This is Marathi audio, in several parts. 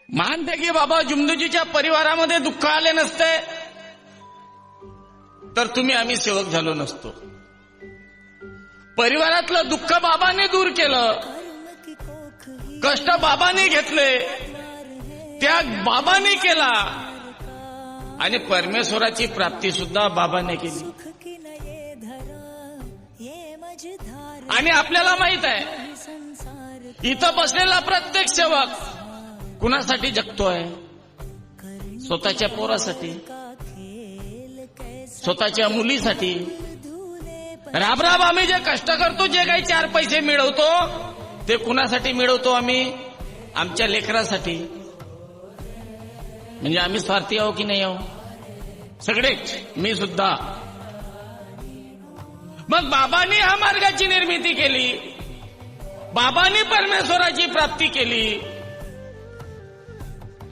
मानते की बाबा जुमदुजीच्या परिवारामध्ये दुःख आले नसते तर तुम्ही आम्ही सेवक झालो नसतो. परिवारातलं दुःख बाबांनी दूर केलं, कष्ट बाबांनी घेतले, त्याग बाबांनी केला आणि परमेश्वराची प्राप्ती सुद्धा बाबांनी केली. आणि आपल्याला माहित आहे इथं बसलेला प्रत्येक सेवक कुणासाठी जगतोय? स्वतःच्या पोरासाठी, स्वतःच्या मुलीसाठी. राबराब आम्ही जे कष्ट करतो, जे काही 4 पैसे मिळवतो, ते कुणासाठी मिळवतो? आम्ही आमच्या लेकरासाठी. म्हणजे आम्ही स्वार्थी आहो की नाही आहो? सगळेच, मी सुद्धा. मग बाबांनी हा मार्गाची निर्मिती केली, बाबांनी परमेश्वराची प्राप्ती केली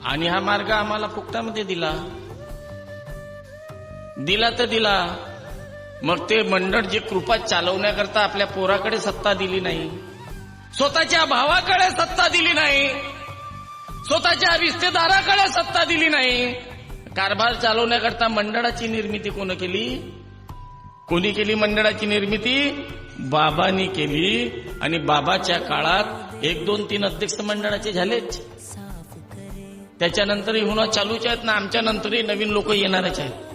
आणि हा मार्ग आम्हाला फुकटामध्ये दिला तर दिला. मग ते मंडळ जे कृपा चालवण्याकरता आपल्या पोराकडे सत्ता दिली नाही, स्वतःच्या भावाकडे सत्ता दिली नाही, स्वतःच्या रिश्तेदाराकडे सत्ता दिली नाही. कारभार चालवण्याकरता मंडळाची निर्मिती कोण केली? कोणी केली मंडळाची निर्मिती? बाबांनी केली. आणि बाबाच्या काळात 1, 2, 3 अध्यक्ष मंडळाचे झालेच. त्याच्यानंतरही होणं चालूच आहेत ना. आमच्या नंतरही नवीन लोक येणारच आहेत.